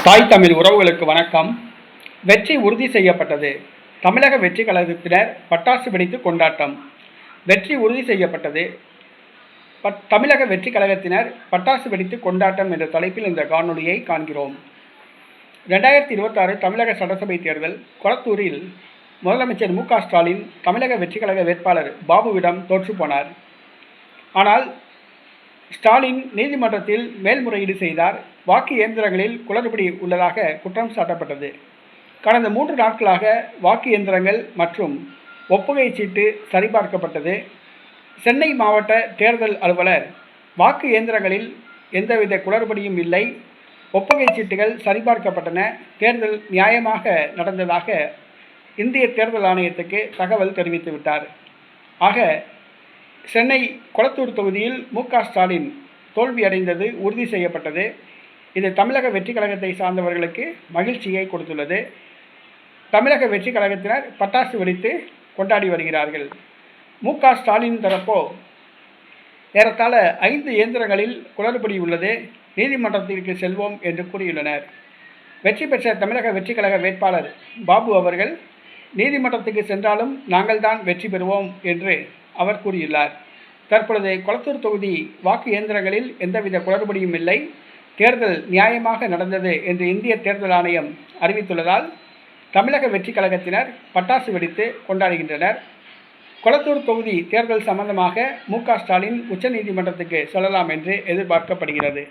தாய் தமிழ் உறவுகளுக்கு வணக்கம். வெற்றி உறுதி செய்யப்பட்டது. தமிழக வெற்றி கழகத்தினர் பட்டாசு வெடித்து கொண்டாட்டம். வெற்றி உறுதி செய்யப்பட்டது. தமிழக வெற்றி கழகத்தினர் பட்டாசு வெடித்து கொண்டாட்டம் என்ற தலைப்பில் இந்த காணொலியை காண்கிறோம். 2026 தமிழக சட்டசபை தேர்தல் கொளத்தூரில் முதலமைச்சர் மு.க. ஸ்டாலின் தமிழக வெற்றி கழக வேட்பாளர் பாபுவிடம் தோற்றுப்போனார். ஆனால் ஸ்டாலின் நீதிமன்றத்தில் மேல்முறையீடு செய்தார். வாக்கு இயந்திரங்களில் குளறுபடி உள்ளதாக குற்றம் சாட்டப்பட்டது. கடந்த 3 நாட்களாக வாக்கு இயந்திரங்கள் மற்றும் ஒப்புகை சீட்டு சரிபார்க்கப்பட்டது. சென்னை மாவட்ட தேர்தல் அலுவலர் வாக்கு இயந்திரங்களில் எந்தவித குளறுபடியும் இல்லை, ஒப்புகை சீட்டுகள் சரிபார்க்கப்பட்டன, தேர்தல் நியாயமாக நடந்ததாக இந்திய தேர்தல் ஆணையத்துக்கு தகவல் தெரிவித்துவிட்டார். ஆக சென்னை கொளத்தூர் தொகுதியில் மு.க. ஸ்டாலின் தோல்வியடைந்தது உறுதி செய்யப்பட்டது. இது தமிழக வெற்றி கழகத்தை சார்ந்தவர்களுக்கு மகிழ்ச்சியை கொடுத்துள்ளது. தமிழக வெற்றி கழகத்தினர் பட்டாசு வெடித்து கொண்டாடி வருகிறார்கள். மு.க. ஸ்டாலின் தரப்போ ஏறத்தாழ 5 இயந்திரங்களில் குளறுபடி உள்ளது, நீதிமன்றத்திற்கு செல்வோம் என்று கூறியுள்ளனர். வெற்றி பெற்ற தமிழக வெற்றி கழக வேட்பாளர் பாபு அவர்கள் நீதிமன்றத்துக்கு சென்றாலும் நாங்கள் தான் வெற்றி பெறுவோம் என்று அவர் கூறியுள்ளார். தற்பொழுது கொளத்தூர் தொகுதி வாக்கு இயந்திரங்களில் எந்தவித குளறுபடியும் இல்லை, தேர்தல் நியாயமாக நடந்தது என்று இந்திய தேர்தல் ஆணையம் அறிவித்துள்ளதால் தமிழக வெற்றி கழகத்தினர் பட்டாசு வெடித்து கொண்டாடுகின்றனர். கொளத்தூர் தொகுதி தேர்தல் சம்பந்தமாக மு.க. ஸ்டாலின் உச்சநீதிமன்றத்துக்கு செல்லலாம் என்று எதிர்பார்க்கப்படுகிறது.